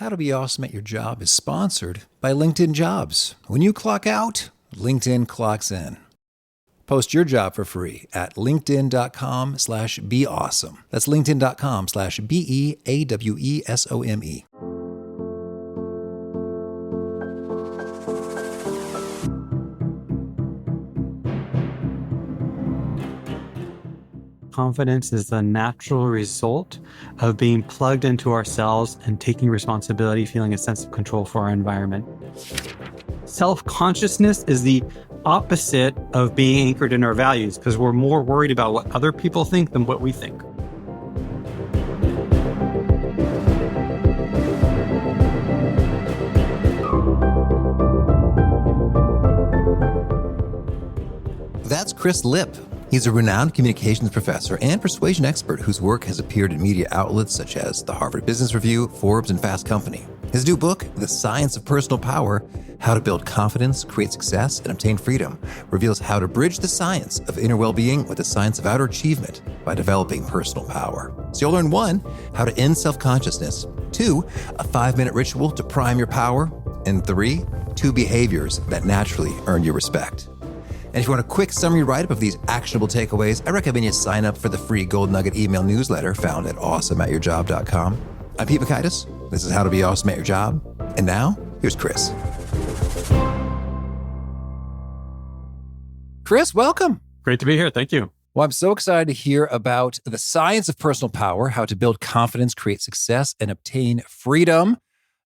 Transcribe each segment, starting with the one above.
How to Be Awesome at Your Job is sponsored by LinkedIn Jobs. When you clock out, LinkedIn clocks in. Post your job for free at linkedin.com/beawesome. That's linkedin.com/BEAWESOME. Confidence is the natural result of being plugged into ourselves and taking responsibility, feeling a sense of control for our environment. Self-consciousness is the opposite of being anchored in our values because we're more worried about what other people think than what we think. That's Chris Lipp. He's a renowned communications professor and persuasion expert whose work has appeared in media outlets such as the Harvard Business Review, Forbes, and Fast Company. His new book, The Science of Personal Power, How to Build Confidence, Create Success, and Obtain Freedom, reveals how to bridge the science of inner well-being with the science of outer achievement by developing personal power. So you'll learn 1, how to end self-consciousness, 2, a 5-minute ritual to prime your power, and 3, 2 behaviors that naturally earn your respect. And if you want a quick summary write-up of these actionable takeaways, I recommend you sign up for the free Gold Nugget email newsletter found at awesomeatyourjob.com. I'm Pete Makaitis. This is How to Be Awesome at Your Job. And now, here's Chris. Chris, welcome. Great to be here. Thank you. Well, I'm so excited to hear about the science of personal power, how to build confidence, create success, and obtain freedom.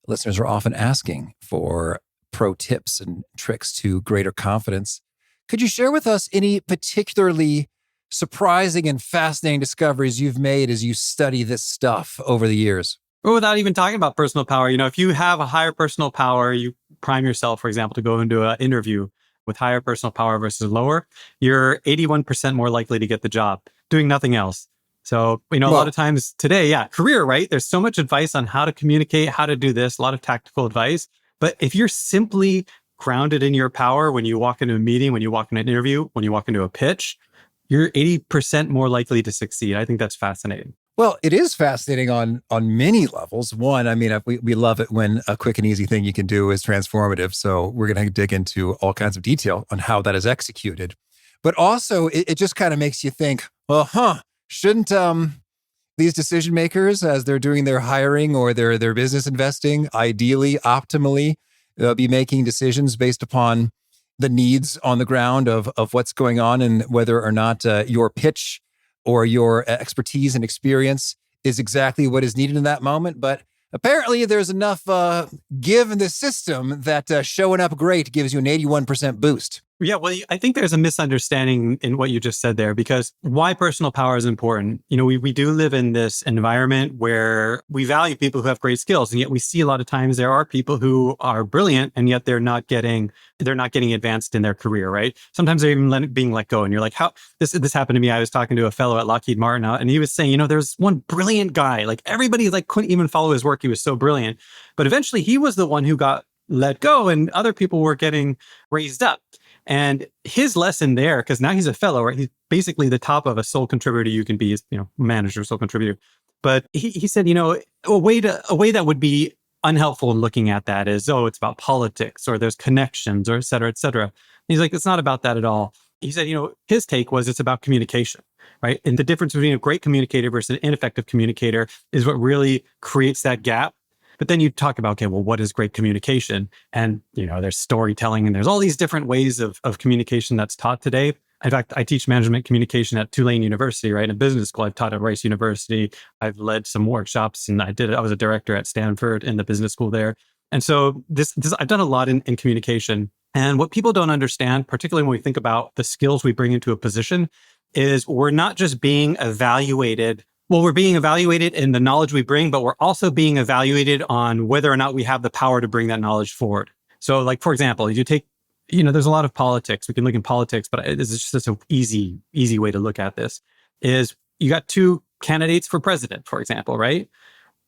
Listeners are often asking for pro tips and tricks to greater confidence. Could you share with us any particularly surprising and fascinating discoveries you've made as you study this stuff over the years? Well, without even talking about personal power, if you have a higher personal power, you prime yourself, for example, to go into an interview with higher personal power versus lower, you're 81% more likely to get the job, doing nothing else. So, a lot of times today, career, right? There's so much advice on how to communicate, how to do this, a lot of tactical advice. But if you're simply grounded in your power when you walk into a meeting, when you walk in an interview, when you walk into a pitch, you're 80% more likely to succeed. I think that's fascinating. Well, it is fascinating on many levels. One, we love it when a quick and easy thing you can do is transformative. So we're going to dig into all kinds of detail on how that is executed. But also, it just kind of makes you think, shouldn't these decision makers, as they're doing their hiring or their business investing, ideally, optimally, be making decisions based upon the needs on the ground of what's going on and whether or not your pitch or your expertise and experience is exactly what is needed in that moment. But apparently there's enough give in the system that showing up great gives you an 81% boost. Yeah, well, I think there's a misunderstanding in what you just said there, because why personal power is important. We do live in this environment where we value people who have great skills, and yet we see a lot of times there are people who are brilliant, and yet they're not getting advanced in their career, right? Sometimes they're even being let go, and you're like, how this happened to me. I was talking to a fellow at Lockheed Martin, and he was saying, there's one brilliant guy, like everybody couldn't even follow his work. He was so brilliant, but eventually he was the one who got let go, and other people were getting raised up. And his lesson there, because now he's a fellow, right? He's basically the top of a sole contributor you can be, is, manager, sole contributor. But he said, a way that would be unhelpful in looking at that is, it's about politics or there's connections or et cetera, et cetera. And he's like, it's not about that at all. He said, his take was it's about communication, right? And the difference between a great communicator versus an ineffective communicator is what really creates that gap. But then you talk about, what is great communication? And, there's storytelling and there's all these different ways of communication that's taught today. In fact, I teach management communication at Tulane University, right? In business school, I've taught at Rice University. I've led some workshops and I was a director at Stanford in the business school there. And so this I've done a lot in communication. And what people don't understand, particularly when we think about the skills we bring into a position, is we're not just being evaluated. Well, we're being evaluated in the knowledge we bring, but we're also being evaluated on whether or not we have the power to bring that knowledge forward. So for example, you take, there's a lot of politics. We can look in politics, but this is just an easy way to look at this is you got 2 candidates for president, for example, right?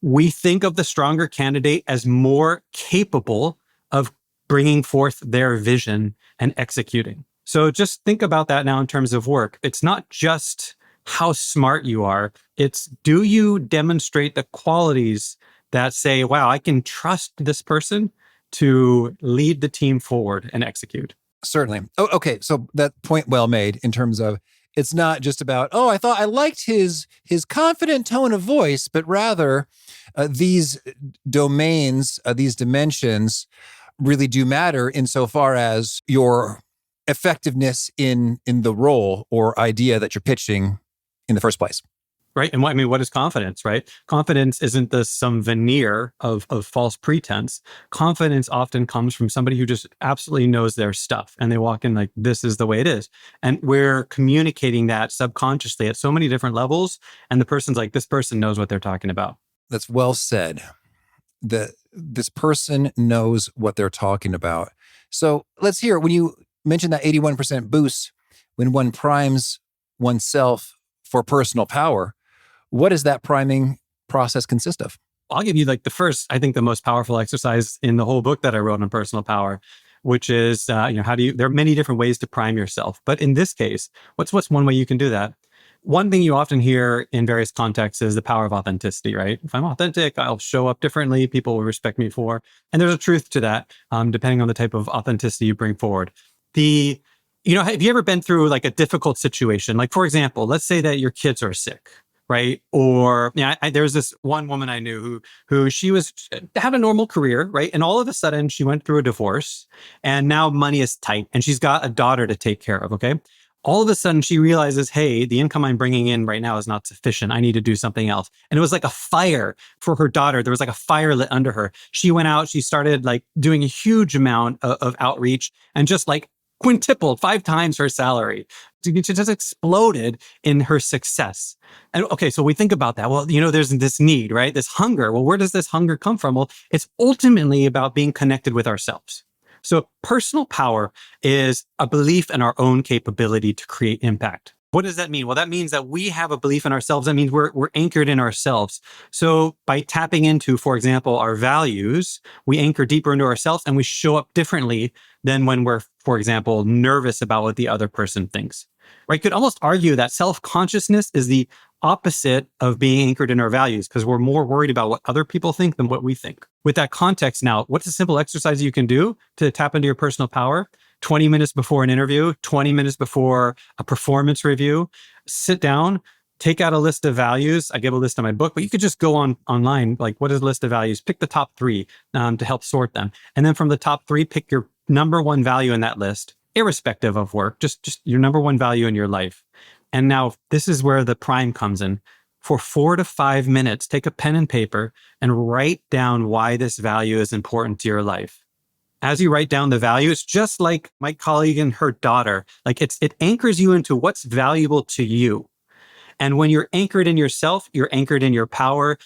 We think of the stronger candidate as more capable of bringing forth their vision and executing. So just think about that now in terms of work. It's not just how smart you are. It's, do you demonstrate the qualities that say, wow, I can trust this person to lead the team forward and execute. Certainly. Oh, okay. So that point well made in terms of it's not just about, oh, I thought I liked his confident tone of voice, but rather these domains, these dimensions really do matter insofar as your effectiveness in the role or idea that you're pitching in the first place. Right. And what is confidence, right? Confidence isn't some veneer of false pretense. Confidence often comes from somebody who just absolutely knows their stuff and they walk in like, this is the way it is. And we're communicating that subconsciously at so many different levels. And the person's like, this person knows what they're talking about. That's well said. This person knows what they're talking about. So let's hear, when you mentioned that 81% boost, when one primes oneself for personal power, what does that priming process consist of? I'll give you like the first, I think the most powerful exercise in the whole book that I wrote on personal power, which is, there are many different ways to prime yourself. But in this case, what's one way you can do that? One thing you often hear in various contexts is the power of authenticity, right? If I'm authentic, I'll show up differently. People will respect me for, and there's a truth to that, depending on the type of authenticity you bring forward. Have you ever been through like a difficult situation? Like, for example, let's say that your kids are sick. Right. Or there's this one woman I knew who she had a normal career. Right. And all of a sudden she went through a divorce and now money is tight and she's got a daughter to take care of. OK. All of a sudden she realizes, hey, the income I'm bringing in right now is not sufficient. I need to do something else. And it was like a fire for her daughter. There was like a fire lit under her. She went out, she started like doing a huge amount of outreach and just like quintupled 5 times her salary. She just exploded in her success. And okay, so we think about that. Well, there's this need, right? This hunger. Well, where does this hunger come from? Well, it's ultimately about being connected with ourselves. So personal power is a belief in our own capability to create impact. What does that mean? Well, that means that we have a belief in ourselves. That means we're anchored in ourselves. So by tapping into, for example, our values, we anchor deeper into ourselves and we show up differently than when we're, for example, nervous about what the other person thinks. Right? Could almost argue that self-consciousness is the opposite of being anchored in our values because we're more worried about what other people think than what we think. With that context now, what's a simple exercise you can do to tap into your personal power? 20 minutes before an interview, 20 minutes before a performance review, sit down, take out a list of values. I give a list in my book, but you could just go online, like what is a list of values? Pick the top 3 to help sort them. And then from the top 3, pick your number 1 value in that list, irrespective of work, just your number 1 value in your life. And now this is where the prime comes in. For 4 to 5 minutes, take a pen and paper and write down why this value is important to your life. As you write down the value, it's just like my colleague and her daughter. Like it anchors you into what's valuable to you. And when you're anchored in yourself, you're anchored in your power,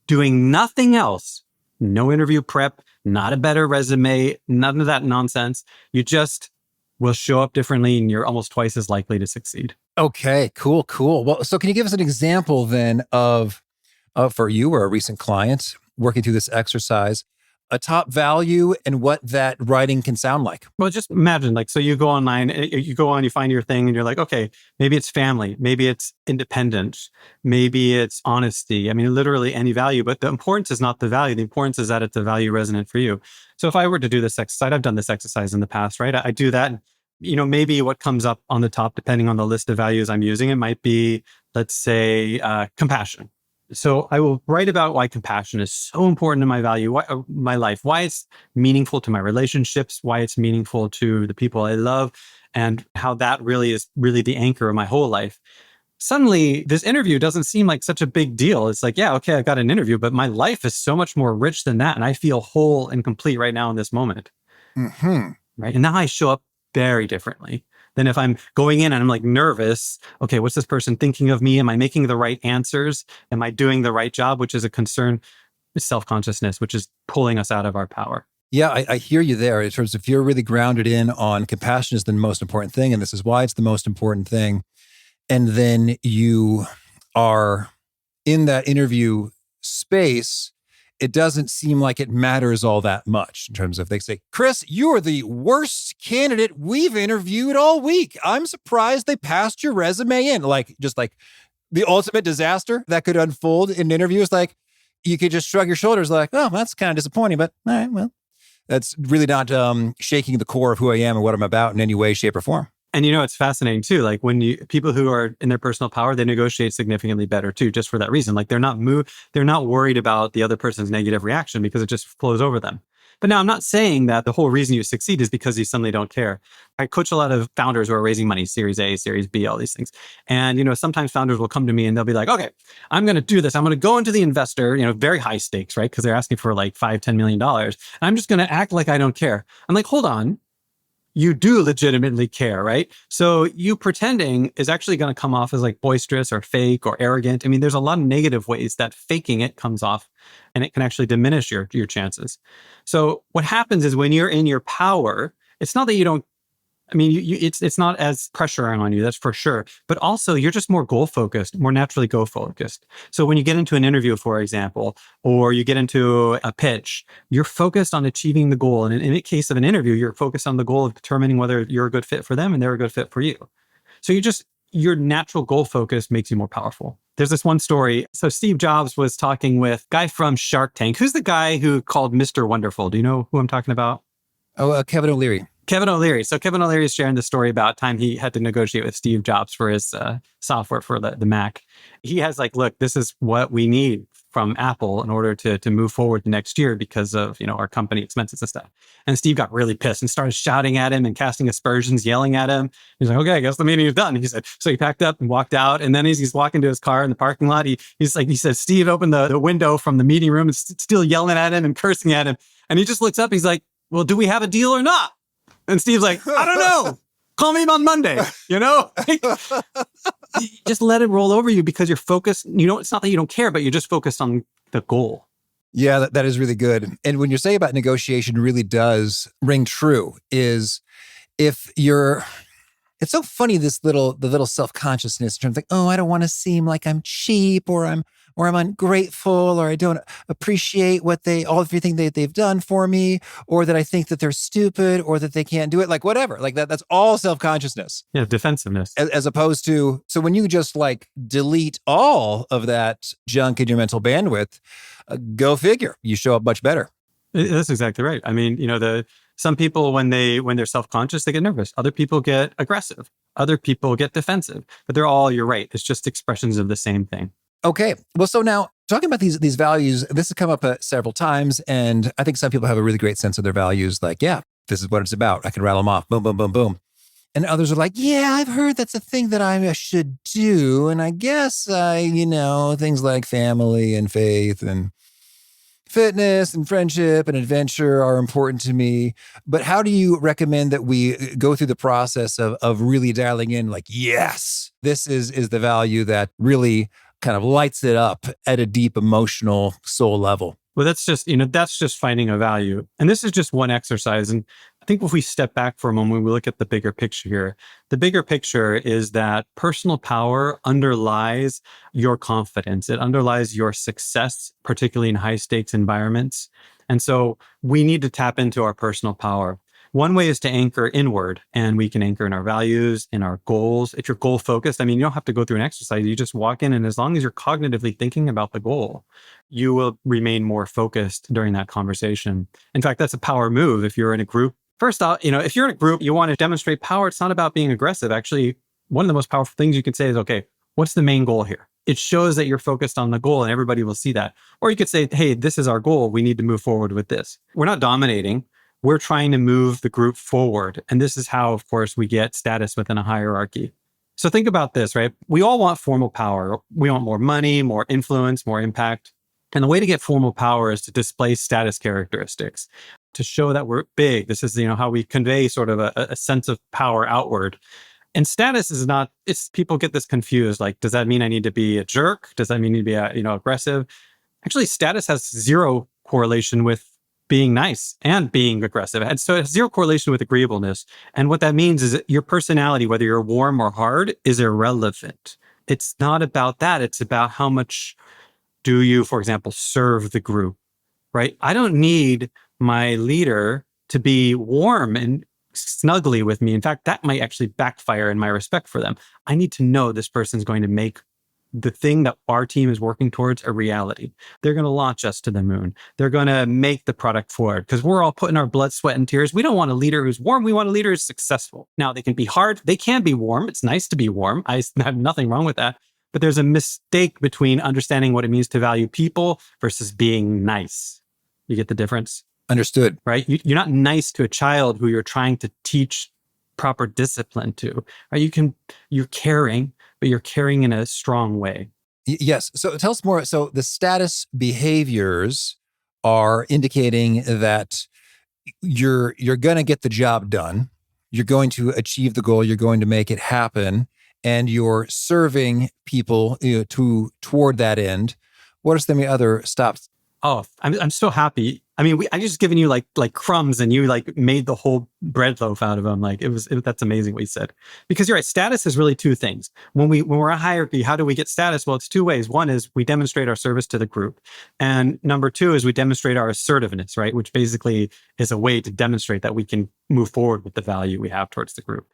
doing nothing else. No interview prep, not a better resume, none of that nonsense. You just will show up differently and you're almost twice as likely to succeed. Okay, cool. Well, so can you give us an example then of for you or a recent client working through this exercise, a top value and what that writing can sound like? Well, just imagine so you go online, you find your thing and you're like, okay, maybe it's family, maybe it's independence, maybe it's honesty. I mean, literally any value, but the importance is not the value. The importance is that it's a value resonant for you. So if I were to do this exercise, I've done this exercise in the past, right? I do that. Maybe what comes up on the top, depending on the list of values I'm using, it might be, let's say, compassion. So I will write about why compassion is so important to my life, why it's meaningful to my relationships, why it's meaningful to the people I love, and how that really is the anchor of my whole life. Suddenly, this interview doesn't seem like such a big deal. It's like, yeah, okay, I got an interview, but my life is so much more rich than that. And I feel whole and complete right now in this moment. Mm-hmm. Right. And now I show up very differently than if I'm going in and I'm like nervous. Okay, what's this person thinking of me? Am I making the right answers? Am I doing the right job? Which is a concern with self-consciousness, which is pulling us out of our power. Yeah, I hear you there. In terms of if you're really grounded in on compassion is the most important thing, and this is why it's the most important thing. And then you are in that interview space, it doesn't seem like it matters all that much in terms of they say, Chris, you are the worst candidate we've interviewed all week. I'm surprised they passed your resume in. Just like the ultimate disaster that could unfold in interviews. Like, you could just shrug your shoulders like, oh, that's kind of disappointing, but all right, well, that's really not shaking the core of who I am and what I'm about in any way, shape, or form. And it's fascinating too. Like when people who are in their personal power, they negotiate significantly better too, just for that reason. Like they're not worried about the other person's negative reaction because it just flows over them. But now I'm not saying that the whole reason you succeed is because you suddenly don't care. I coach a lot of founders who are raising money, Series A, Series B, all these things. And, sometimes founders will come to me and they'll be like, okay, I'm going to do this. I'm going to go into the investor, very high stakes, right? Because they're asking for like $5-10 million. And I'm just going to act like I don't care. I'm like, hold on. You do legitimately care, right? So you pretending is actually going to come off as like boisterous or fake or arrogant. I mean, there's a lot of negative ways that faking it comes off, and it can actually diminish your chances. So what happens is when you're in your power, it's not that you don't, it's not as pressuring on you, that's for sure. But also you're just more goal focused, more naturally goal focused. So when you get into an interview, for example, or you get into a pitch, you're focused on achieving the goal. And in the case of an interview, you're focused on the goal of determining whether you're a good fit for them and they're a good fit for you. So your natural goal focus makes you more powerful. There's this one story. So Steve Jobs was talking with a guy from Shark Tank. Who's the guy who called Mr. Wonderful? Do you know who I'm talking about? Oh, Kevin O'Leary. Kevin O'Leary. So Kevin O'Leary is sharing the story about time he had to negotiate with Steve Jobs for his software for the Mac. He has like, look, this is what we need from Apple in order to move forward the next year because of, our company expenses and stuff. And Steve got really pissed and started shouting at him and casting aspersions, yelling at him. He's like, okay, I guess the meeting is done. He said, so he packed up and walked out. And then as he's walking to his car in the parking lot, he said, Steve opened the window from the meeting room and still yelling at him and cursing at him. And he just looks up. He's like, well, do we have a deal or not? And Steve's like, I don't know. Call me on Monday, Just let it roll over you because you're focused. It's not that you don't care, but you're just focused on the goal. Yeah, that is really good. And when you say about negotiation really does ring true is it's so funny, the little self-consciousness in terms of like, oh, I don't want to seem like I'm cheap or I'm ungrateful, or I don't appreciate everything they've done for me, or that I think that they're stupid or that they can't do it, like whatever, like that's all self-consciousness. Yeah, defensiveness. As opposed to, so when you just like delete all of that junk in your mental bandwidth, go figure, you show up much better. That's exactly right. I mean, some people, when they're self-conscious, they get nervous. Other people get aggressive. Other people get defensive. But you're right. It's just expressions of the same thing. Okay. Well, so now talking about these values, this has come up several times. And I think some people have a really great sense of their values. Like, yeah, this is what it's about. I can rattle them off. Boom, boom, boom, boom. And others are like, yeah, I've heard that's a thing that I should do. And I guess, things like family and faith and fitness and friendship and adventure are important to me. But how do you recommend that we go through the process of really dialing in like, yes, this is the value that really kind of lights it up at a deep emotional soul level? Well, that's just finding a value. And this is just one exercise. And I think if we step back for a moment, we look at the bigger picture here. The bigger picture is that personal power underlies your confidence. It underlies your success, particularly in high stakes environments. And so we need to tap into our personal power. One way is to anchor inward, and we can anchor in our values, in our goals. If you're goal focused, you don't have to go through an exercise. You just walk in, and as long as you're cognitively thinking about the goal, you will remain more focused during that conversation. In fact, that's a power move if you're in a group. First off, if you're in a group, you want to demonstrate power. It's not about being aggressive. Actually, one of the most powerful things you can say is, okay, what's the main goal here? It shows that you're focused on the goal, and everybody will see that. Or you could say, hey, this is our goal. We need to move forward with this. We're not dominating. We're trying to move the group forward. And this is how, of course, we get status within a hierarchy. So think about this, right? We all want formal power. We want more money, more influence, more impact. And the way to get formal power is to display status characteristics, to show that we're big. This is, how we convey sort of a sense of power outward. And status is not, people get this confused. Like, does that mean I need to be a jerk? Does that mean I need to be, aggressive? Actually, status has zero correlation with being nice and being aggressive. And so it has zero correlation with agreeableness. And what that means is that your personality, whether you're warm or hard, is irrelevant. It's not about that. It's about how much do you, for example, serve the group, right? I don't need my leader to be warm and snuggly with me. In fact, that might actually backfire in my respect for them. I need to know this person's going to make the thing that our team is working towards a reality. They're going to launch us to the moon. They're going to make the product forward because we're all putting our blood, sweat, and tears. We don't want a leader who's warm. We want a leader who's successful. Now, they can be hard. They can be warm. It's nice to be warm. I have nothing wrong with that. But there's a mistake between understanding what it means to value people versus being nice. You get the difference? Understood. Right? You're not nice to a child who you're trying to teach proper discipline to. Right? You're caring, but you're caring in a strong way. Yes. So tell us more. So the status behaviors are indicating that you're going to get the job done. You're going to achieve the goal. You're going to make it happen, and you're serving people toward that end. What are some of the other stops? Oh, I'm so happy. I mean, I just given you like crumbs, and you like made the whole bread loaf out of them. Like that's amazing what you said. Because you're right, status is really two things. When we're a hierarchy, how do we get status? Well, it's two ways. One is we demonstrate our service to the group, and number two is we demonstrate our assertiveness, right? Which basically is a way to demonstrate that we can move forward with the value we have towards the group.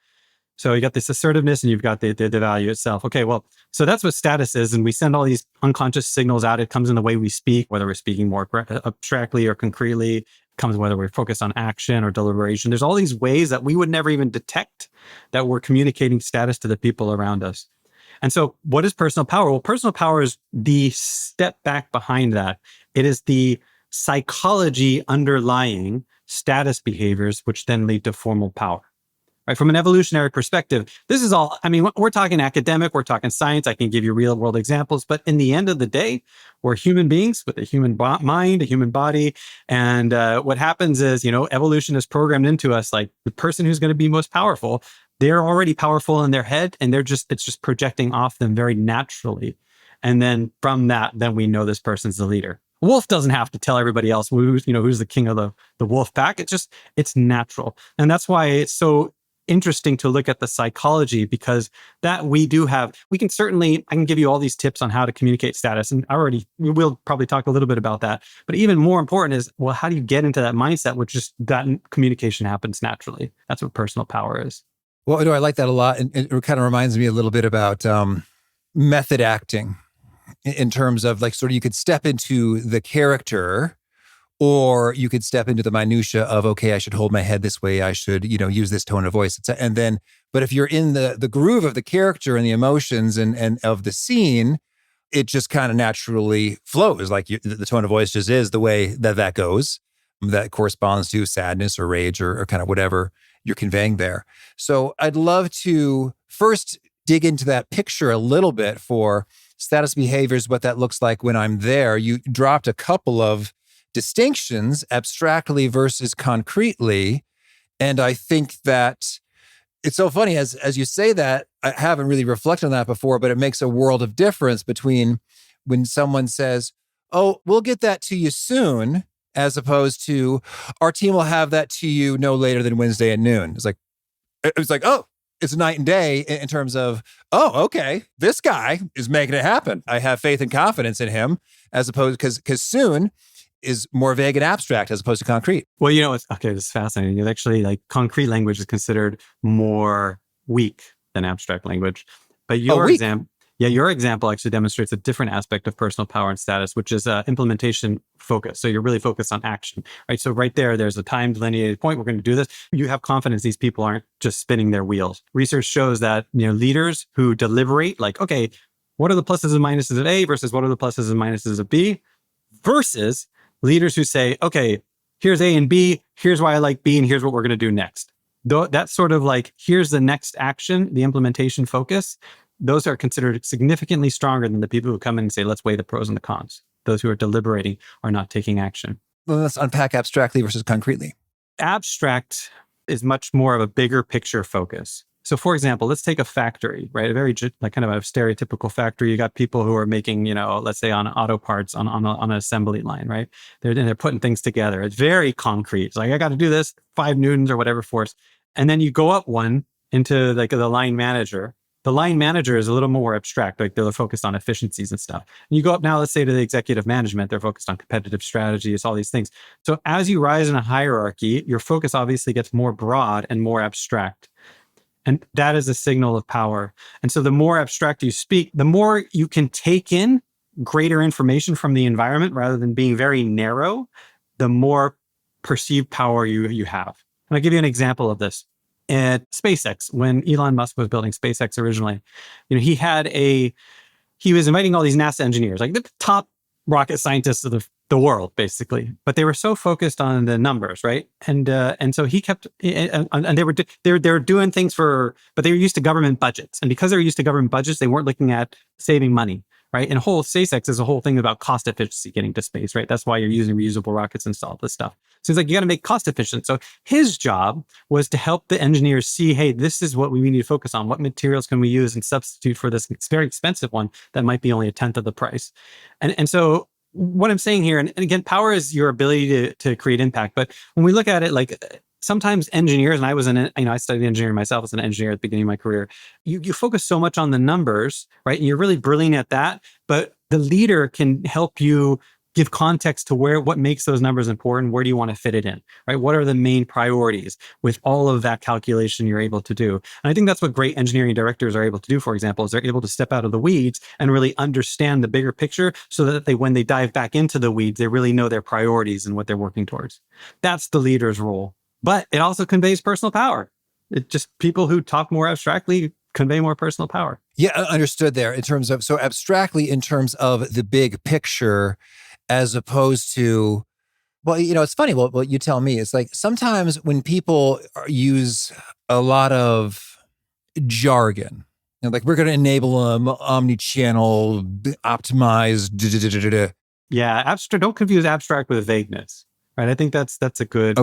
So you got this assertiveness and you've got the value itself. Okay, well, so that's what status is. And we send all these unconscious signals out. It comes in the way we speak, whether we're speaking more abstractly or concretely. It comes whether we're focused on action or deliberation. There's all these ways that we would never even detect that we're communicating status to the people around us. And so what is personal power? Well, personal power is the step back behind that. It is the psychology underlying status behaviors, which then lead to formal power. Right? From an evolutionary perspective, this is all, I mean, we're talking academic, we're talking science. I can give you real world examples, but in the end of the day, we're human beings with a human mind, a human body. And what happens is, evolution is programmed into us, like the person who's going to be most powerful, they're already powerful in their head, and it's just projecting off them very naturally. And then from that, then we know this person's the leader. Wolf doesn't have to tell everybody else who's the king of the wolf pack. It's natural. And that's why it's so interesting to look at the psychology, because that we can give you all these tips on how to communicate status. And we will probably talk a little bit about that. But even more important is, well, how do you get into that mindset, which just that communication happens naturally? That's what personal power is. Well, I like that a lot. And it kind of reminds me a little bit about method acting in terms of like, sort of you could step into the character, or you could step into the minutia of, okay, I should hold my head this way. I should, use this tone of voice. And then, but if you're in the groove of the character and the emotions and of the scene, it just kind of naturally flows. Like the tone of voice just is the way that goes. That corresponds to sadness or rage or kind of whatever you're conveying there. So I'd love to first dig into that picture a little bit for status behaviors, what that looks like when I'm there. You dropped a couple of distinctions, abstractly versus concretely. And I think that it's so funny as you say that, I haven't really reflected on that before, but it makes a world of difference between when someone says, oh, we'll get that to you soon, as opposed to our team will have that to you no later than Wednesday at noon. It's like, oh, it's night and day in terms of, oh, okay, this guy is making it happen. I have faith and confidence in him, as opposed, because soon is more vague and abstract as opposed to concrete. Well, this is fascinating. It's actually like concrete language is considered more weak than abstract language. But your example actually demonstrates a different aspect of personal power and status, which is implementation focus. So you're really focused on action, right? So right there's a time delineated point. We're going to do this. You have confidence these people aren't just spinning their wheels. Research shows that, leaders who deliberate, like, okay, what are the pluses and minuses of A versus what are the pluses and minuses of B, versus leaders who say, okay, here's A and B, here's why I like B, and here's what we're going to do next. That's sort of like, here's the next action, the implementation focus. Those are considered significantly stronger than the people who come in and say, let's weigh the pros and the cons. Those who are deliberating are not taking action. Well, let's unpack abstractly versus concretely. Abstract is much more of a bigger picture focus. So for example, let's take a factory, right? A very like kind of a stereotypical factory. You got people who are making, let's say on auto parts on an assembly line, right? They're putting things together. It's very concrete. It's like, I got to do this 5 newtons or whatever force. And then you go up one into like the line manager. The line manager is a little more abstract, like they're focused on efficiencies and stuff. And you go up now, let's say to the executive management, they're focused on competitive strategies, all these things. So as you rise in a hierarchy, your focus obviously gets more broad and more abstract. And that is a signal of power. And so the more abstract you speak, the more you can take in greater information from the environment rather than being very narrow, the more perceived power you have. And I'll give you an example of this. At SpaceX, when Elon Musk was building SpaceX originally, he was inviting all these NASA engineers, like the top rocket scientists of the world, basically. But they were so focused on the numbers, right? And so he kept, and they were doing things but they were used to government budgets. And because they were used to government budgets, they weren't looking at saving money, right? And whole SpaceX is a whole thing about cost efficiency getting to space, right? That's why you're using reusable rockets and all this stuff. So he's like, you got to make cost efficient. So his job was to help the engineers see, hey, this is what we need to focus on. What materials can we use and substitute for this very expensive one that might be only a tenth of the price? And so what I'm saying here, and again, power is your ability to create impact. But when we look at it, like sometimes engineers, and I studied engineering myself as an engineer at the beginning of my career, you focus so much on the numbers, right? And you're really brilliant at that, but the leader can help you give context to what makes those numbers important. Where do you want to fit it in, right? What are the main priorities with all of that calculation you're able to do? And I think that's what great engineering directors are able to do, for example, is they're able to step out of the weeds and really understand the bigger picture so that when they dive back into the weeds, they really know their priorities and what they're working towards. That's the leader's role. But it also conveys personal power. It just, people who talk more abstractly convey more personal power. Yeah, understood there in terms of, so abstractly in terms of the big picture, as opposed to, well, it's funny. Well, you tell me. It's like sometimes when people use a lot of jargon, like we're going to enable omni-channel, optimized. Yeah, don't confuse abstract with vagueness, right? I think that's a good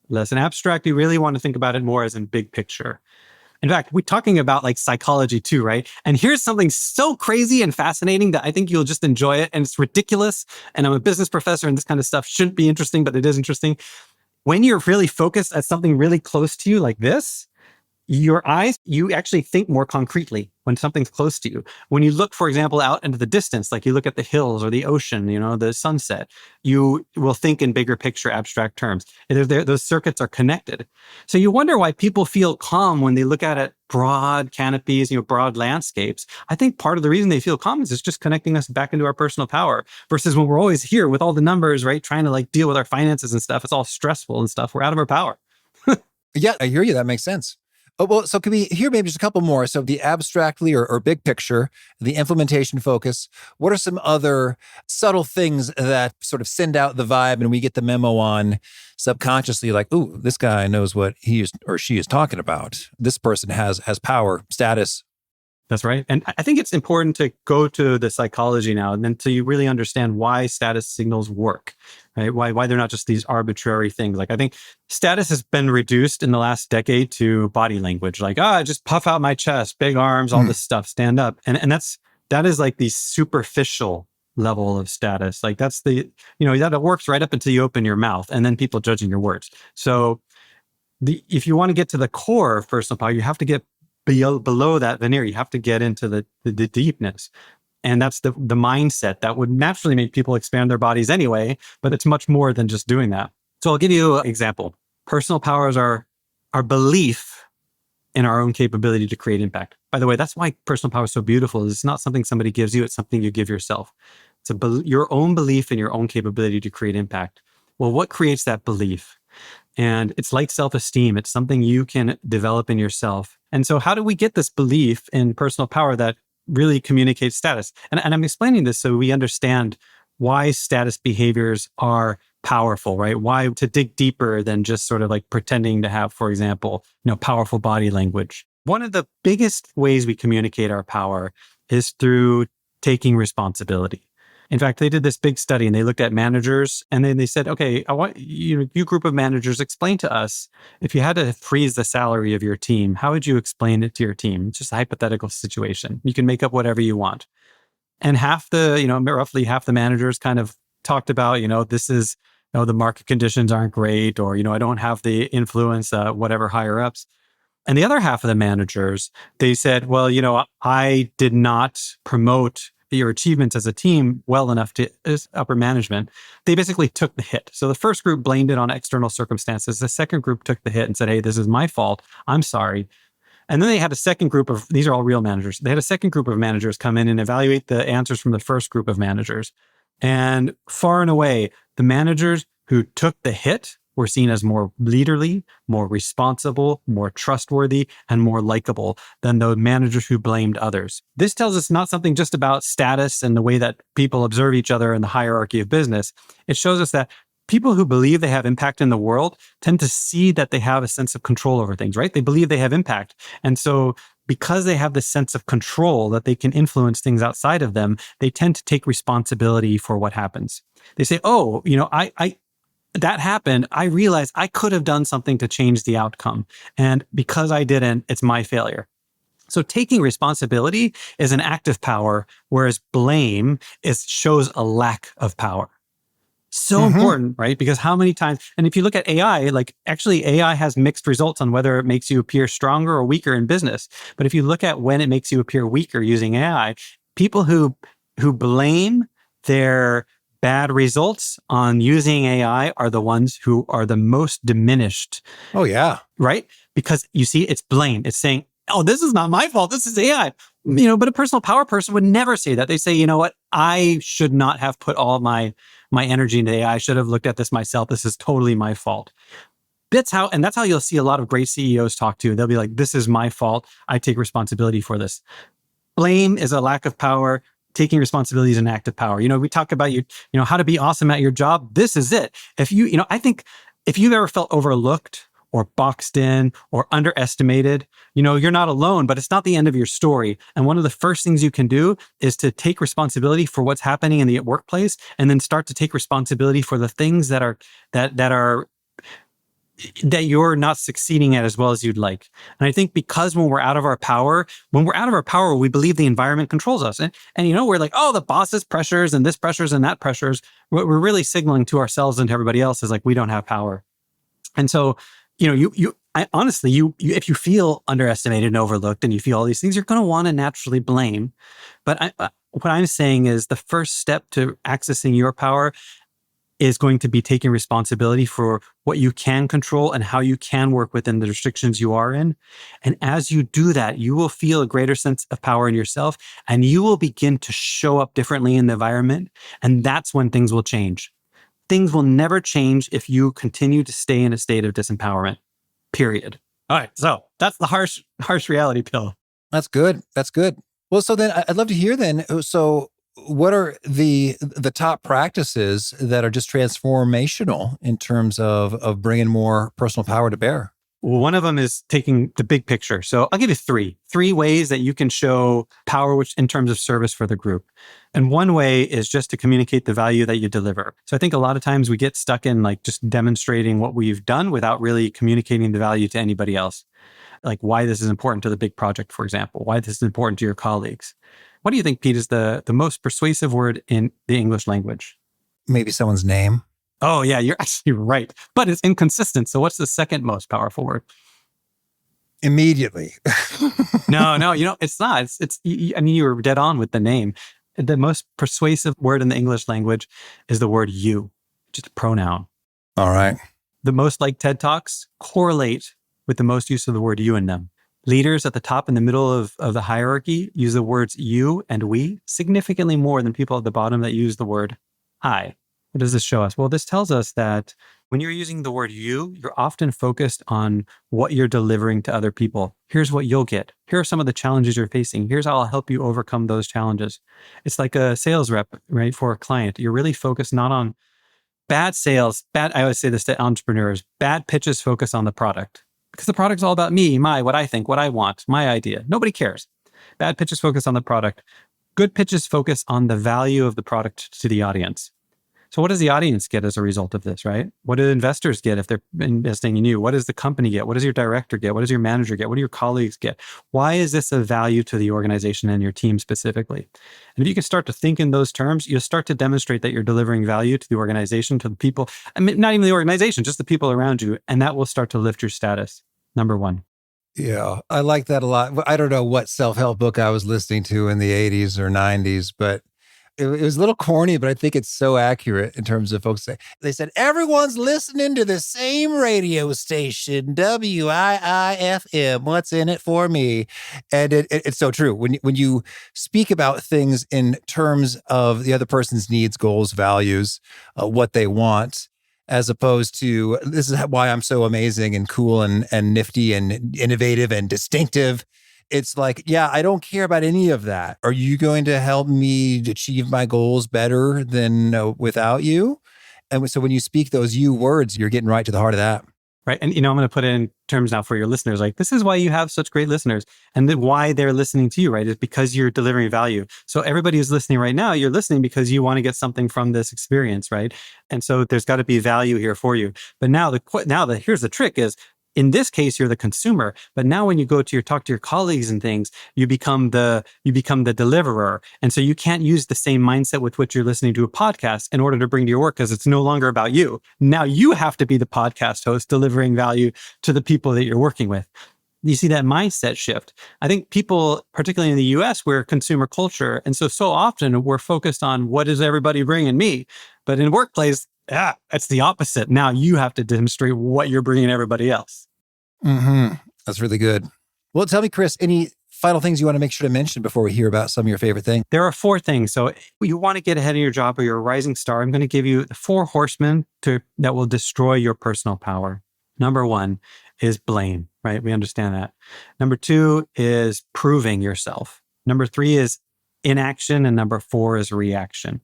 lesson. Abstract, you really want to think about it more as in big picture. In fact, we're talking about like psychology too, right? And here's something so crazy and fascinating that I think you'll just enjoy it. And it's ridiculous. And I'm a business professor and this kind of stuff shouldn't be interesting, but it is interesting. When you're really focused at something really close to you like this, your eyes, you actually think more concretely when something's close to you. When you look, for example, out into the distance, like you look at the hills or the ocean, the sunset, you will think in bigger picture, abstract terms. Those circuits are connected. So you wonder why people feel calm when they look at broad canopies, broad landscapes. I think part of the reason they feel calm is it's just connecting us back into our personal power versus when we're always here with all the numbers, right? Trying to like deal with our finances and stuff. It's all stressful and stuff. We're out of our power. Yeah, I hear you. That makes sense. Oh, well, so can we hear maybe just a couple more? So the abstractly or big picture, the implementation focus, what are some other subtle things that sort of send out the vibe and we get the memo on subconsciously, like, ooh, this guy knows what he is or she is talking about. This person has power, status. That's right. And I think it's important to go to the psychology now and then so you really understand why status signals work, right? Why they're not just these arbitrary things. Like I think status has been reduced in the last decade to body language, like, just puff out my chest, big arms, all this stuff, stand up. And that is like the superficial level of status. Like that's that works right up until you open your mouth and then people judging your words. So if you want to get to the core of personal power, you have to get below that veneer. You have to get into the deepness. And that's the mindset that would naturally make people expand their bodies anyway, but it's much more than just doing that. So I'll give you an example. Personal powers are our belief in our own capability to create impact. By the way, that's why personal power is so beautiful. It's not something somebody gives you, it's something you give yourself. It's your own belief in your own capability to create impact. Well, what creates that belief? And it's like self-esteem. It's something you can develop in yourself. And so how do we get this belief in personal power that really communicates status? And I'm explaining this so we understand why status behaviors are powerful, right? Why to dig deeper than just sort of like pretending to have, for example, powerful body language. One of the biggest ways we communicate our power is through taking responsibility. In fact, they did this big study and they looked at managers and then they said, okay, I want you group of managers, explain to us, if you had to freeze the salary of your team, how would you explain it to your team? It's just a hypothetical situation. You can make up whatever you want. And roughly half the managers kind of talked about, this is, the market conditions aren't great, or, I don't have the influence, whatever higher ups. And the other half of the managers, they said, well, I did not promote your achievements as a team well enough to upper management. They basically took the hit. So the first group blamed it on external circumstances. The second group took the hit and said, hey, this is my fault. I'm sorry. And then they had a second group of, these are all real managers. They had a second group of managers come in and evaluate the answers from the first group of managers. And far and away, the managers who took the hit were seen as more leaderly, more responsible, more trustworthy, and more likable than the managers who blamed others. This tells us not something just about status and the way that people observe each other in the hierarchy of business. It shows us that people who believe they have impact in the world tend to see that they have a sense of control over things, right? They believe they have impact. And so because they have this sense of control that they can influence things outside of them, they tend to take responsibility for what happens. They say, oh, that happened. I realized I could have done something to change the outcome. And because I didn't, it's my failure. So taking responsibility is an act of power, whereas blame shows a lack of power. So important, right? Because how many times, and if you look at AI, like actually AI has mixed results on whether it makes you appear stronger or weaker in business. But if you look at when it makes you appear weaker using AI, people who blame their bad results on using AI are the ones who are the most diminished. Oh, yeah. Right? Because you see, it's blame. It's saying, oh, this is not my fault. This is AI. But a personal power person would never say that. They say, you know what? I should not have put all my energy into AI. I should have looked at this myself. This is totally my fault. That's how you'll see a lot of great CEOs talk to. They'll be like, this is my fault. I take responsibility for this. Blame is a lack of power. Taking responsibility is an act of power. We talk about how to be awesome at your job. This is it. I think if you've ever felt overlooked or boxed in or underestimated, you're not alone, but it's not the end of your story. And one of the first things you can do is to take responsibility for what's happening in the workplace, and then start to take responsibility for the things that you're not succeeding at as well as you'd like. And I think because when we're out of our power, we believe the environment controls us. And we're like, oh, the boss's pressures and this pressures and that pressures. What we're really signaling to ourselves and to everybody else is like, we don't have power. And so, honestly, if you feel underestimated and overlooked and you feel all these things, you're going to want to naturally blame. But what I'm saying is the first step to accessing your power is going to be taking responsibility for what you can control and how you can work within the restrictions you are in. And as you do that, you will feel a greater sense of power in yourself, and you will begin to show up differently in the environment. And that's when things will change. Things will never change if you continue to stay in a state of disempowerment, period. All right. So that's the harsh reality pill. That's good. Well, so then I'd love to hear then. So what are the top practices that are just transformational in terms of bringing more personal power to bear? Well, one of them is taking the big picture. So I'll give you three ways that you can show power, which in terms of service for the group. And one way is just to communicate the value that you deliver. So I think a lot of times we get stuck in like just demonstrating what we've done without really communicating the value to anybody else. Like why this is important to the big project, for example, why this is important to your colleagues. What do you think, Pete, is the most persuasive word in the English language? Maybe someone's name. Oh, yeah, you're actually right. But it's inconsistent. So what's the second most powerful word? Immediately. No, it's not. You were dead on with the name. The most persuasive word in the English language is the word you, just a pronoun. All right. The most liked TED Talks correlate with the most use of the word you in them. Leaders at the top and the middle of the hierarchy use the words you and we significantly more than people at the bottom that use the word I. What does this show us? Well, this tells us that when you're using the word you're often focused on what you're delivering to other people. Here's what you'll get. Here are some of the challenges you're facing. Here's how I'll help you overcome those challenges. It's like a sales rep, right? For a client, you're really focused not on bad sales. I always say this to entrepreneurs, bad pitches focus on the product. Because the product's all about me, what I think, what I want, my idea. Nobody cares. Bad pitches focus on the product. Good pitches focus on the value of the product to the audience. So what does the audience get as a result of this, right? What do investors get if they're investing in you? What does the company get? What does your director get? What does your manager get? What do your colleagues get? Why is this of value to the organization and your team specifically? And if you can start to think in those terms, you'll start to demonstrate that you're delivering value to the organization, to the people, not even the organization, just the people around you. And that will start to lift your status. Number one. Yeah, I like that a lot. I don't know what self-help book I was listening to in the 80s or 90s, but It was a little corny, but I think it's so accurate in terms of folks say, they said, everyone's listening to the same radio station, WIIFM. What's in it for me? And it's so true. When you speak about things in terms of the other person's needs, goals, values, what they want, as opposed to this is why I'm so amazing and cool and nifty and innovative and distinctive. It's like, yeah, I don't care about any of that. Are you going to help me achieve my goals better than without you? And so when you speak those you words, you're getting right to the heart of that. Right. And, I'm going to put it in terms now for your listeners. Like, this is why you have such great listeners and why they're listening to you, right? Is because you're delivering value. So everybody who's listening right now, you're listening because you want to get something from this experience, right? And so there's got to be value here for you. But here's the trick is, in this case, you're the consumer, but now when you go to talk to your colleagues and things, you become the deliverer. And so you can't use the same mindset with which you're listening to a podcast in order to bring to your work because it's no longer about you. Now you have to be the podcast host delivering value to the people that you're working with. You see that mindset shift. I think people, particularly in the US, we're consumer culture. And so often we're focused on what is everybody bringing me? But in workplace, it's the opposite. Now you have to demonstrate what you're bringing everybody else. Mm-hmm. That's really good. Well, tell me, Chris, any final things you want to make sure to mention before we hear about some of your favorite things? There are 4 things. So you want to get ahead of your job or you're a rising star. I'm going to give you 4 horsemen that will destroy your personal power. Number 1 is blame, right? We understand that. Number 2 is proving yourself. Number 3 is inaction. And number 4 is reaction.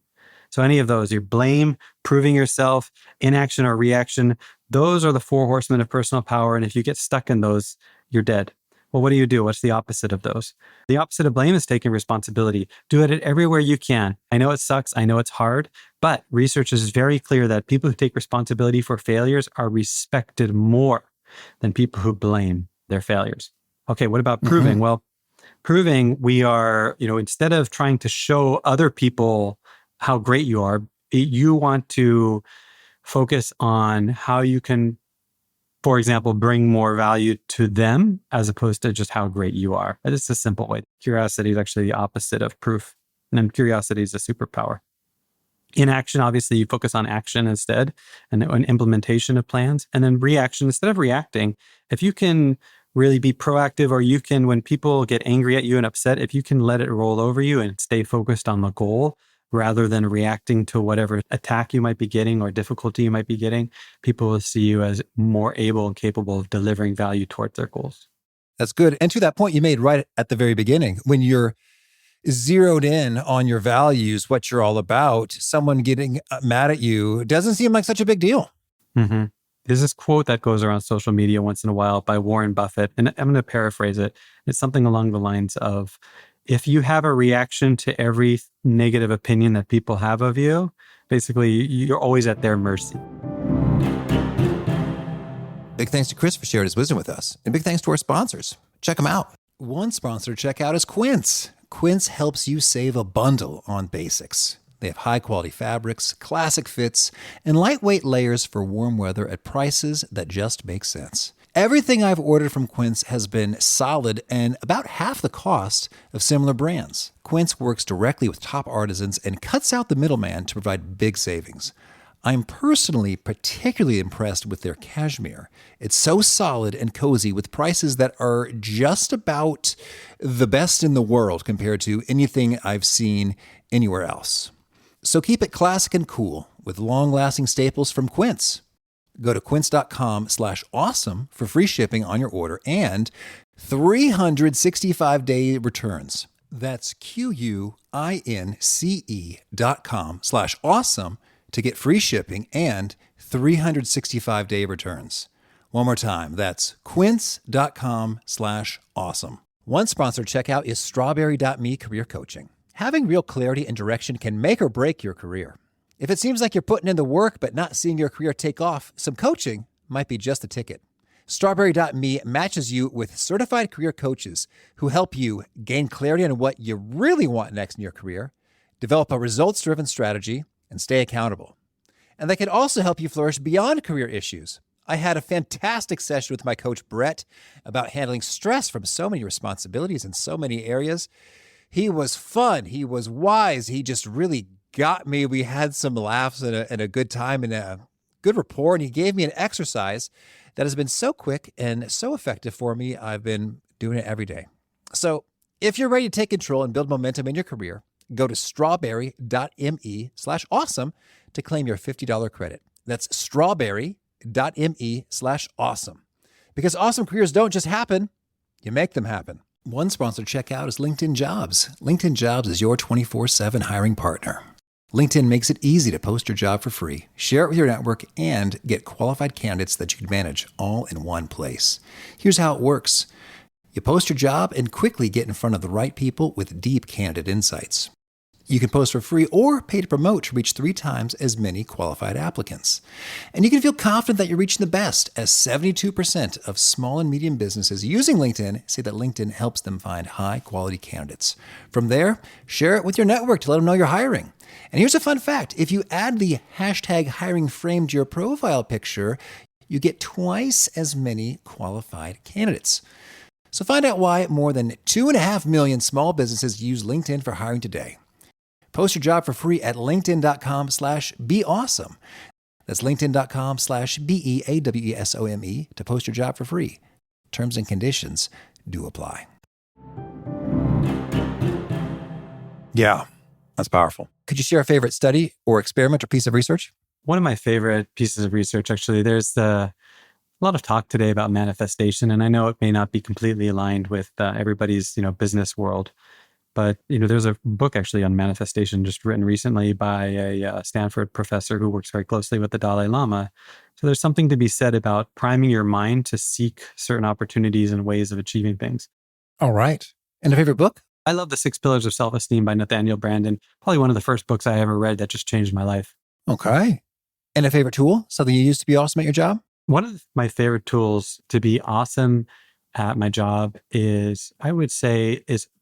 So any of those, you blame, proving yourself, inaction or reaction, those are the 4 horsemen of personal power. And if you get stuck in those, you're dead. Well, what do? What's the opposite of those? The opposite of blame is taking responsibility. Do it everywhere you can. I know it sucks. I know it's hard, but research is very clear that people who take responsibility for failures are respected more than people who blame their failures. Okay, what about proving? Mm-hmm. Well, proving we are, instead of trying to show other people how great you are, you want to focus on how you can, for example, bring more value to them as opposed to just how great you are. It's a simple way. Curiosity is actually the opposite of proof. And then curiosity is a superpower. In action, obviously, you focus on action instead and implementation of plans. And then reaction, instead of reacting, if you can really be proactive, or you can, when people get angry at you and upset, if you can let it roll over you and stay focused on the goal, rather than reacting to whatever attack you might be getting or difficulty you might be getting, people will see you as more able and capable of delivering value towards their goals. That's good. And to that point you made right at the very beginning, when you're zeroed in on your values, what you're all about, someone getting mad at you doesn't seem like such a big deal. Mm-hmm. There's this quote that goes around social media once in a while by Warren Buffett, and I'm going to paraphrase it. It's something along the lines of, if you have a reaction to every negative opinion that people have of you, basically you're always at their mercy. Big thanks to Chris for sharing his wisdom with us. And big thanks to our sponsors. Check them out. One sponsor to check out is Quince. Quince helps you save a bundle on basics. They have high-quality fabrics, classic fits, and lightweight layers for warm weather at prices that just make sense. Everything I've ordered from Quince has been solid and about half the cost of similar brands. Quince works directly with top artisans and cuts out the middleman to provide big savings. I'm personally particularly impressed with their cashmere. It's so solid and cozy with prices that are just about the best in the world compared to anything I've seen anywhere else. So keep it classic and cool with long-lasting staples from Quince. Go to quince.com/awesome for free shipping on your order and 365-day returns. That's QUINCE.com/awesome to get free shipping and 365-day returns. One more time, that's quince.com/awesome. One sponsored checkout is strawberry.me career coaching. Having real clarity and direction can make or break your career. If it seems like you're putting in the work but not seeing your career take off, some coaching might be just the ticket. Strawberry.me matches you with certified career coaches who help you gain clarity on what you really want next in your career, develop a results-driven strategy, and stay accountable. And they can also help you flourish beyond career issues. I had a fantastic session with my coach, Brett, about handling stress from so many responsibilities in so many areas. He was fun. He was wise. He just really got me. We had some laughs and a good time and a good rapport. And he gave me an exercise that has been so quick and so effective for me. I've been doing it every day. So if you're ready to take control and build momentum in your career, go to strawberry.me/awesome to claim your $50 credit. That's strawberry.me/awesome. Because awesome careers don't just happen, you make them happen. One sponsored checkout is LinkedIn Jobs. LinkedIn Jobs is your 24/7 hiring partner. LinkedIn makes it easy to post your job for free, share it with your network, and get qualified candidates that you can manage all in one place. Here's how it works. You post your job and quickly get in front of the right people with deep candidate insights. You can post for free or pay to promote to reach 3 times as many qualified applicants. And you can feel confident that you're reaching the best, as 72% of small and medium businesses using LinkedIn say that LinkedIn helps them find high-quality candidates. From there, share it with your network to let them know you're hiring. And here's a fun fact. If you add the hashtag hiring frame to your profile picture, you get twice as many qualified candidates. So find out why more than 2.5 million small businesses use LinkedIn for hiring today. Post your job for free at linkedin.com/beawesome. That's linkedin.com/BEAWESOME to post your job for free. Terms and conditions do apply. Yeah, that's powerful. Could you share a favorite study or experiment or piece of research? One of my favorite pieces of research, actually, there's a lot of talk today about manifestation, and I know it may not be completely aligned with everybody's business world. But, there's a book actually on manifestation just written recently by a Stanford professor who works very closely with the Dalai Lama. So there's something to be said about priming your mind to seek certain opportunities and ways of achieving things. All right. And a favorite book? I love The 6 Pillars of Self-Esteem by Nathaniel Branden. Probably one of the first books I ever read that just changed my life. Okay. And a favorite tool? Something you use to be awesome at your job? One of my favorite tools to be awesome at my job is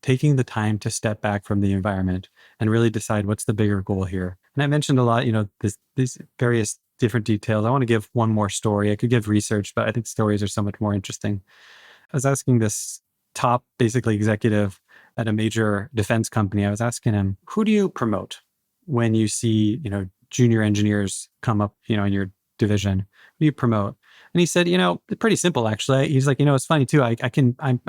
taking the time to step back from the environment and really decide what's the bigger goal here. And I mentioned a lot, these various different details. I want to give one more story. I could give research, but I think stories are so much more interesting. I was asking this top, basically executive at a major defense company. I was asking him, who do you promote when you see, junior engineers come up, in your division? Who do you promote? And he said, it's pretty simple, actually. He's like, it's funny too. I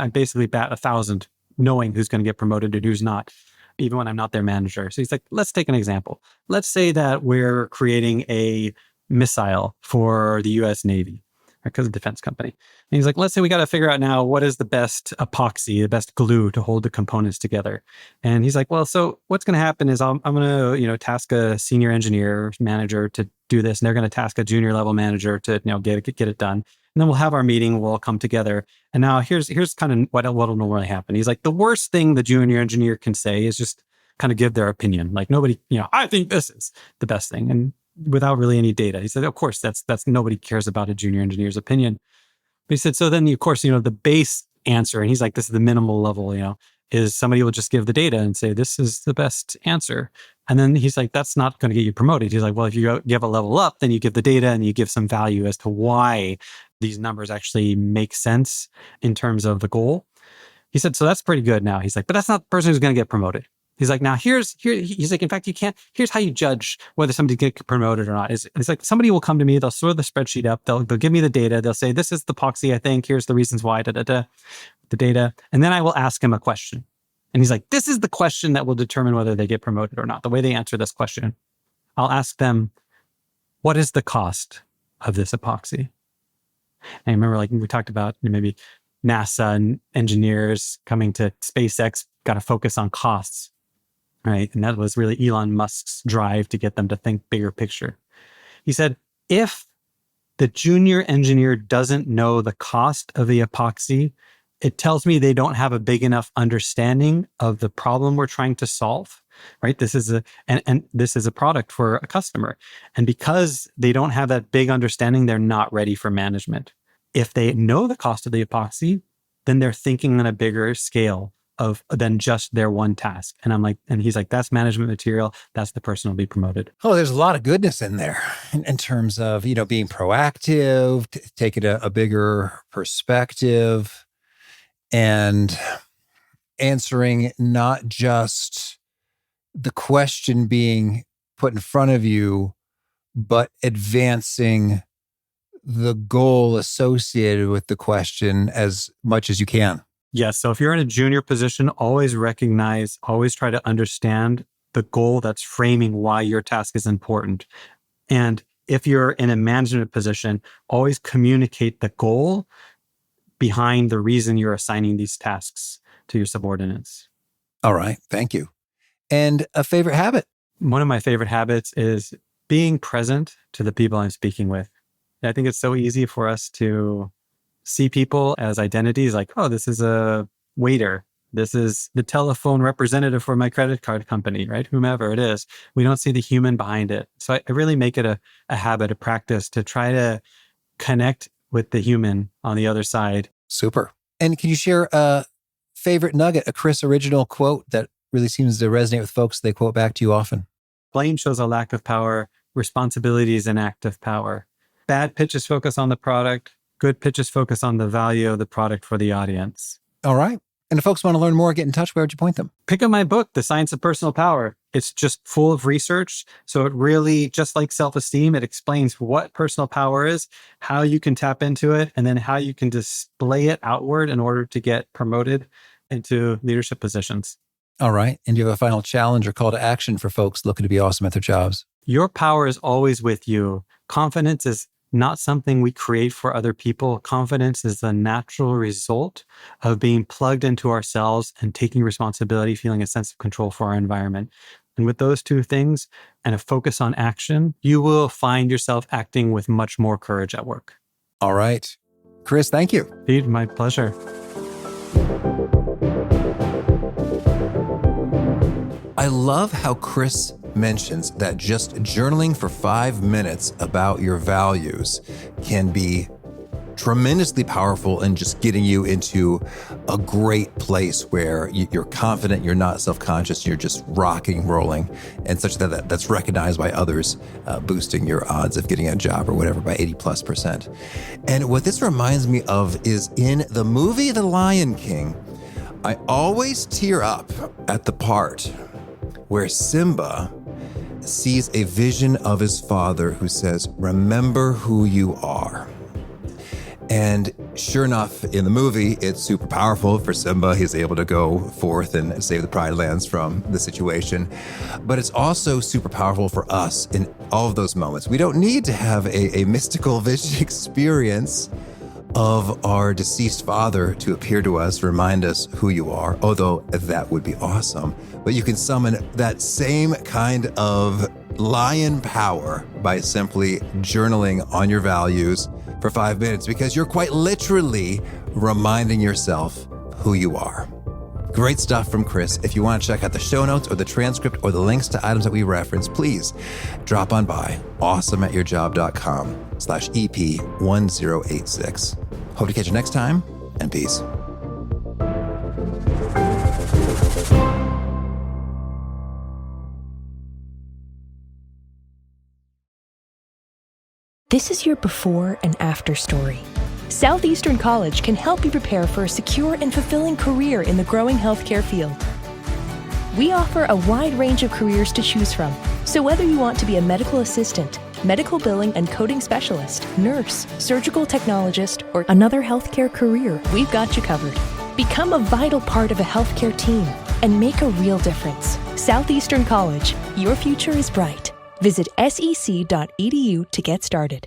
basically bat 1,000 knowing who's going to get promoted and who's not, even when I'm not their manager. So he's like, let's take an example. Let's say that we're creating a missile for the US Navy, because of defense company. And he's like, let's say we got to figure out now what is the best epoxy, the best glue to hold the components together. And he's like, well, so what's going to happen is I'm going to, task a senior engineer manager to do this. And they're going to task a junior level manager to, get it done. And then we'll have our meeting, we'll all come together. And now here's kind of what'll normally happen. He's like, the worst thing the junior engineer can say is just kind of give their opinion. Like nobody, I think this is the best thing. And without really any data. He said, of course, that's nobody cares about a junior engineer's opinion. But he said, so then, of course, the base answer, and he's like, this is the minimal level, is somebody will just give the data and say, this is the best answer. And then he's like, that's not going to get you promoted. He's like, well, if you give a level up, then you give the data and you give some value as to why these numbers actually make sense in terms of the goal. He said, so that's pretty good now. He's like, but that's not the person who's going to get promoted. He's like, now he's like, in fact, here's how you judge whether somebody gets promoted or not. It's like somebody will come to me, they'll throw the spreadsheet up, they'll give me the data, they'll say, this is the epoxy, I think, here's the reasons why, the data. And then I will ask him a question. And he's like, this is the question that will determine whether they get promoted or not. The way they answer this question, I'll ask them, what is the cost of this epoxy? And I remember we talked about maybe NASA and engineers coming to SpaceX, got to focus on costs. Right. And that was really Elon Musk's drive to get them to think bigger picture. He said, if the junior engineer doesn't know the cost of the epoxy, it tells me they don't have a big enough understanding of the problem we're trying to solve. Right. This is this is a product for a customer. And because they don't have that big understanding, they're not ready for management. If they know the cost of the epoxy, then they're thinking on a bigger scale than just their one task. And he's like, that's management material. That's the person who'll be promoted. Oh, there's a lot of goodness in there in terms of, being proactive, taking a bigger perspective. And answering not just the question being put in front of you, but advancing the goal associated with the question as much as you can. Yes. So if you're in a junior position, always try to understand the goal that's framing why your task is important. And if you're in a management position, always communicate the goal behind the reason you're assigning these tasks to your subordinates. All right. Thank you. And a favorite habit? One of my favorite habits is being present to the people I'm speaking with. I think it's so easy for us to see people as identities like, oh, this is a waiter. This is the telephone representative for my credit card company, right? Whomever it is. We don't see the human behind it. So I really make it a habit, a practice to try to connect with the human on the other side. Super. And can you share a favorite nugget, a Chris original quote that really seems to resonate with folks? They quote back to you often. Blame shows a lack of power. Responsibility is an act of power. Bad pitches focus on the product. Good pitches focus on the value of the product for the audience. All right. And if folks want to learn more, get in touch, where would you point them? Pick up my book, The Science of Personal Power. It's just full of research. So it really, just like self-esteem, it explains what personal power is, how you can tap into it, and then how you can display it outward in order to get promoted into leadership positions. All right. And do you have a final challenge or call to action for folks looking to be awesome at their jobs? Your power is always with you. Confidence is not something we create for other people. Confidence is the natural result of being plugged into ourselves and taking responsibility, feeling a sense of control for our environment. And with those two things and a focus on action, you will find yourself acting with much more courage at work. All right. Chris, thank you. Pete, my pleasure. I love how Chris mentions that just journaling for 5 minutes about your values can be tremendously powerful in just getting you into a great place where you're confident, you're not self-conscious, you're just rocking, rolling, and such that's recognized by others, boosting your odds of getting a job or whatever by 80+%. And what this reminds me of is in the movie The Lion King, I always tear up at the part where Simba sees a vision of his father who says, "Remember who you are." And sure enough, in the movie, it's super powerful for Simba. He's able to go forth and save the Pride Lands from the situation. But it's also super powerful for us in all of those moments. We don't need to have a mystical vision experience of our deceased father to appear to us, remind us who you are, although that would be awesome. But you can summon that same kind of lion power by simply journaling on your values for 5 minutes, because you're quite literally reminding yourself who you are. Great stuff from Chris. If you want to check out the show notes or the transcript or the links to items that we reference, please drop on by awesomeatyourjob.com/EP1086. Hope to catch you next time, and peace. This is your before and after story. Southeastern College can help you prepare for a secure and fulfilling career in the growing healthcare field. We offer a wide range of careers to choose from. So whether you want to be a medical assistant, medical billing and coding specialist, nurse, surgical technologist, or another healthcare career, we've got you covered. Become a vital part of a healthcare team and make a real difference. Southeastern College, your future is bright. Visit sec.edu to get started.